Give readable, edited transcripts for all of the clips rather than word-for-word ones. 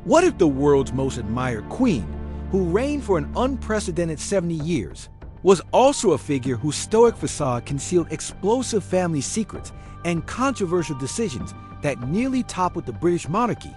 What if the world's most admired queen, who reigned for an unprecedented 70 years, was also a figure whose stoic facade concealed explosive family secrets and controversial decisions that nearly toppled the British monarchy?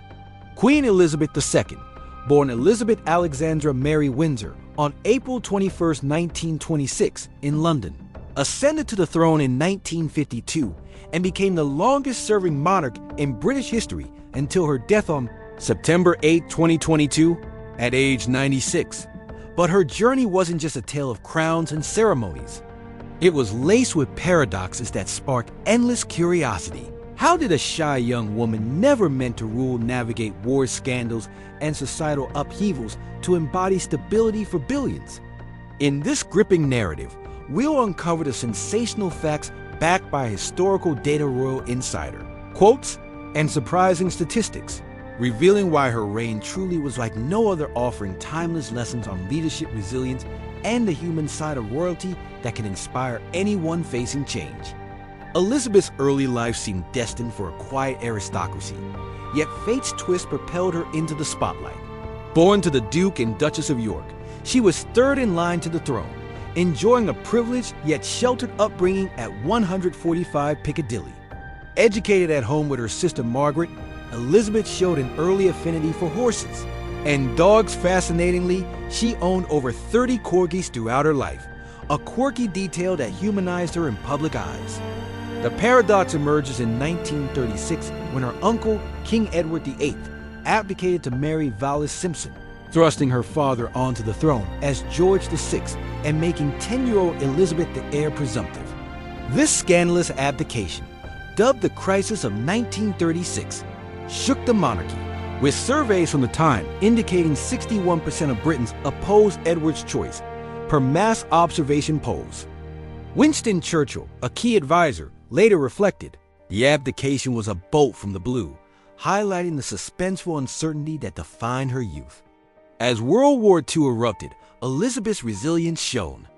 Queen Elizabeth II, born Elizabeth Alexandra Mary Windsor on April 21, 1926, in London, ascended to the throne in 1952 and became the longest-serving monarch in British history until her death on September 8, 2022, at age 96. But her journey wasn't just a tale of crowns and ceremonies. It was laced with paradoxes that sparked endless curiosity. How did a shy young woman never meant to rule navigate war scandals and societal upheavals to embody stability for billions? In this gripping narrative, we'll uncover the sensational facts backed by historical data royal insider, quotes, and surprising statistics, revealing why her reign truly was like no other, offering timeless lessons on leadership, resilience, and the human side of royalty that can inspire anyone facing change. Elizabeth's early life seemed destined for a quiet aristocracy, yet fate's twist propelled her into the spotlight. Born to the Duke and Duchess of York, she was third in line to the throne, enjoying a privileged yet sheltered upbringing at 145 Piccadilly. Educated at home with her sister Margaret, Elizabeth showed an early affinity for horses and dogs. Fascinatingly, she owned over 30 corgis throughout her life, a quirky detail that humanized her in public eyes. The paradox emerges in 1936 when her uncle, King Edward VIII, abdicated to marry Wallis Simpson, thrusting her father onto the throne as George VI and making 10-year-old Elizabeth the heir presumptive. This scandalous abdication, dubbed the Crisis of 1936, shook the monarchy, with surveys from the time indicating 61% of Britons opposed Edward's choice, per mass observation polls. Winston Churchill, a key advisor, later reflected, "The abdication was a bolt from the blue, highlighting the suspenseful uncertainty that defined her youth." As World War II erupted, Elizabeth's resilience shone.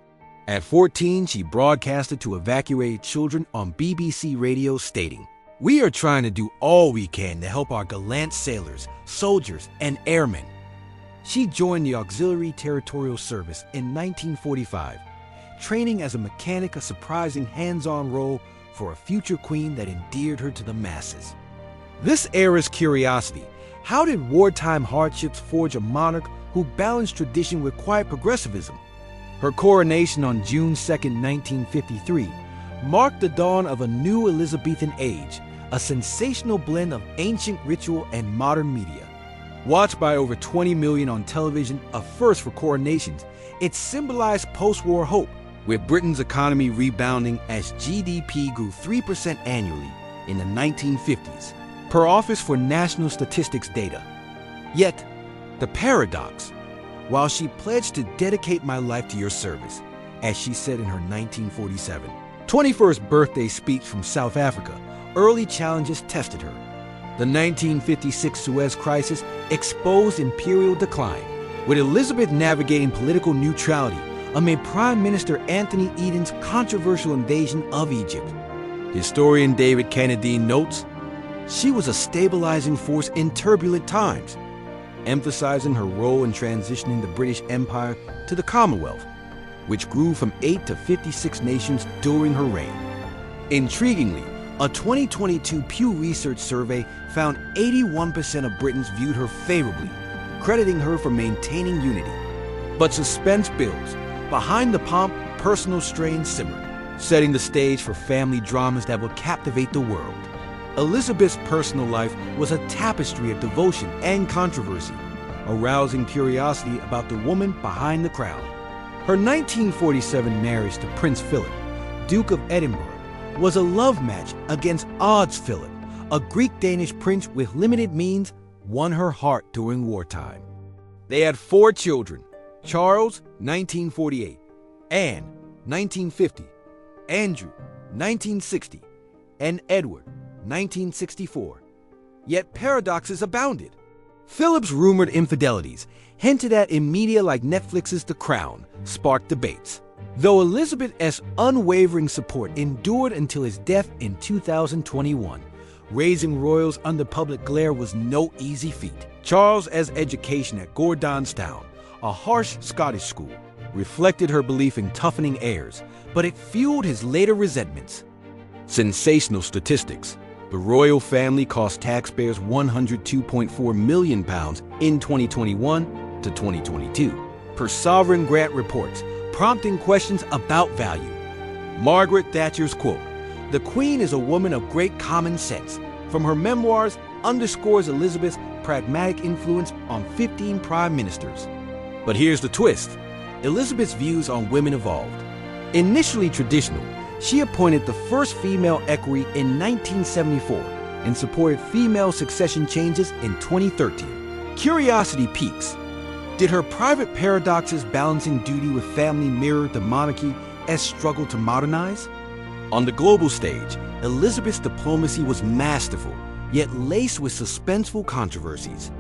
At 14, she broadcasted to evacuated children on BBC Radio, stating, "We are trying to do all we can to help our gallant sailors, soldiers, and airmen." She joined the Auxiliary Territorial Service in 1945, training as a mechanic, a surprising hands-on role for a future queen that endeared her to the masses. This era's curiosity: how did wartime hardships forge a monarch who balanced tradition with quiet progressivism? Her coronation on June 2, 1953, marked the dawn of a new Elizabethan age, a sensational blend of ancient ritual and modern media. Watched by over 20 million on television, a first for coronations, it symbolized post-war hope, with Britain's economy rebounding as GDP grew 3% annually in the 1950s, per Office for National Statistics data. Yet, the paradox: while she pledged to dedicate my life to your service, as she said in her 1947 21st birthday speech from South Africa, early challenges tested her. The 1956 Suez Crisis exposed imperial decline, with Elizabeth navigating political neutrality amid Prime Minister Anthony Eden's controversial invasion of Egypt. Historian David Carradine notes, "She was a stabilizing force in turbulent times," emphasizing her role in transitioning the British Empire to the Commonwealth, which grew from 8 to 56 nations during her reign. Intriguingly, a 2022 Pew Research survey found 81% of Britons viewed her favorably, crediting her for maintaining unity. But suspense builds. Behind the pomp, personal strains simmered, setting the stage for family dramas that will captivate the world. Elizabeth's personal life was a tapestry of devotion and controversy, arousing curiosity about the woman behind the crown. Her 1947 marriage to Prince Philip, Duke of Edinburgh, was a love match against odds. Philip, a Greek-Danish prince with limited means, won her heart during wartime. They had 4 children: Charles, 1948, Anne, 1950, Andrew, 1960, and Edward, 1964. Yet paradoxes abounded. Philip's rumored infidelities, hinted at in media like Netflix's The Crown, sparked debates. though Elizabeth's unwavering support endured until his death in 2021. Raising royals under public glare was no easy feat. Charles's education at Gordonstoun, a harsh Scottish school, reflected her belief in toughening heirs, but it fueled his later resentments. Sensational statistics. The royal family cost taxpayers £102.4 million in 2021 to 2022, per Sovereign Grant reports, prompting questions about value. Margaret Thatcher's quote, "The Queen is a woman of great common sense," from her memoirs underscores Elizabeth's pragmatic influence on 15 prime ministers. But here's the twist. Elizabeth's views on women evolved. Initially traditional, she appointed the first female equerry in 1974 and supported female succession changes in 2013. Curiosity piques. Did her private paradoxes balancing duty with family mirror the monarchy's struggle to modernize? On the global stage, Elizabeth's diplomacy was masterful, yet laced with suspenseful controversies.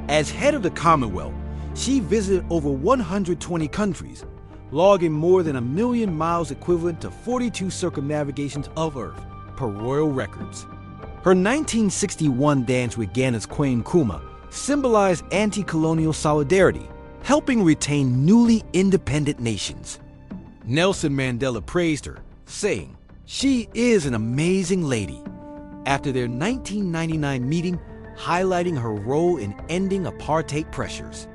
As head of the Commonwealth, she visited over 120 countries, logging more than 1 million miles equivalent to 42 circumnavigations of Earth, per royal records. Her 1961 dance with Ghana's Queen Nkrumah symbolized anti-colonial solidarity, helping retain newly independent nations. Nelson Mandela praised her, saying, "She is an amazing lady," after their 1999 meeting, highlighting her role in ending apartheid pressures.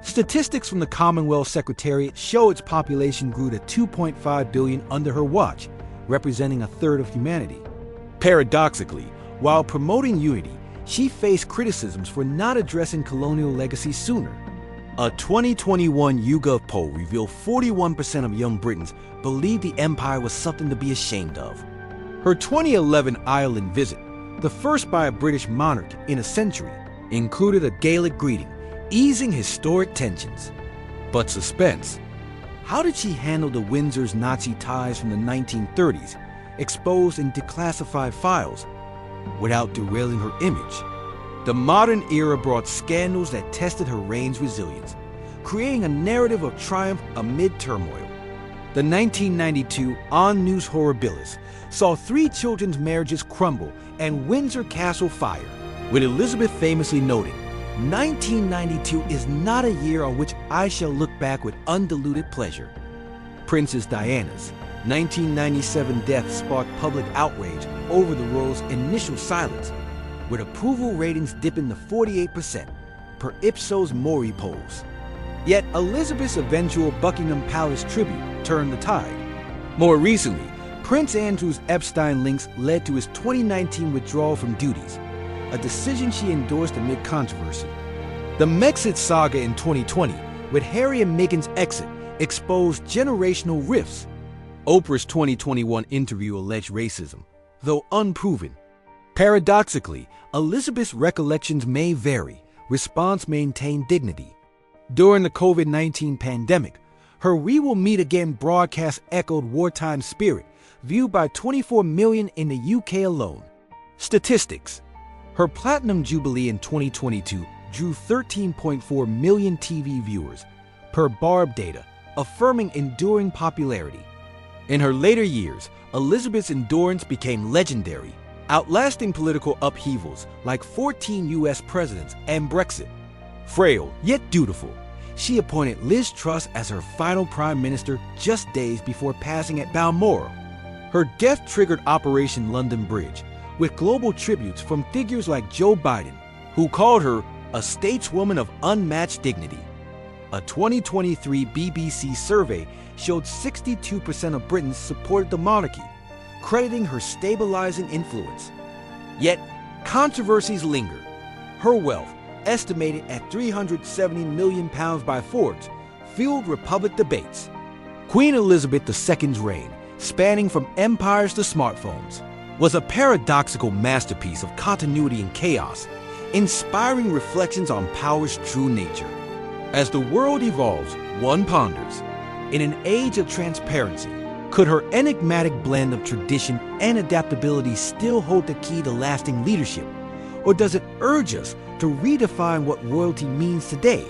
Statistics from the Commonwealth Secretariat show its population grew to 2.5 billion under her watch, representing a third of humanity. Paradoxically, while promoting unity, she faced criticisms for not addressing colonial legacy sooner. A 2021 YouGov poll revealed 41% of young Britons believed the empire was something to be ashamed of. Her 2011 Ireland visit, the first by a British monarch in a century, included a Gaelic greeting, easing historic tensions. But suspense. How did she handle the Windsor's Nazi ties from the 1930s, exposed in declassified files, without derailing her image? The modern era brought scandals that tested her reign's resilience, creating a narrative of triumph amid turmoil. The 1992 On News Horribilis saw 3 children's marriages crumble and Windsor Castle fire, with Elizabeth famously noting, "1992 is not a year on which I shall look back with undiluted pleasure." Princess Diana's 1997 death sparked public outrage over the royal's initial silence, with approval ratings dipping to 48%, per Ipsos Mori polls. Yet Elizabeth's eventual Buckingham Palace tribute turned the tide. More recently, Prince Andrew's Epstein links led to his 2019 withdrawal from duties, a decision she endorsed amid controversy. The Megxit saga in 2020, with Harry and Meghan's exit, exposed generational rifts. Oprah's 2021 interview alleged racism, though unproven. Paradoxically, Elizabeth's recollections may vary, response maintained dignity. During the COVID-19 pandemic, her "We Will Meet Again" broadcast echoed wartime spirit, viewed by 24 million in the UK alone. Statistics. Her Platinum Jubilee in 2022 drew 13.4 million TV viewers, per Barb data, affirming enduring popularity. In her later years, Elizabeth's endurance became legendary, outlasting political upheavals like 14 US presidents and Brexit. Frail, yet dutiful, she appointed Liz Truss as her final prime minister just days before passing at Balmoral. Her death triggered Operation London Bridge, with global tributes from figures like Joe Biden, who called her a stateswoman of unmatched dignity. A 2023 BBC survey showed 62% of Britons supported the monarchy, crediting her stabilizing influence. Yet, controversies linger. Her wealth, estimated at £370 million by Forbes, fueled Republic debates. Queen Elizabeth II's reign, spanning from empires to smartphones, was a paradoxical masterpiece of continuity and chaos, inspiring reflections on power's true nature. As the world evolves, one ponders, in an age of transparency, could her enigmatic blend of tradition and adaptability still hold the key to lasting leadership? Or does it urge us to redefine what royalty means today?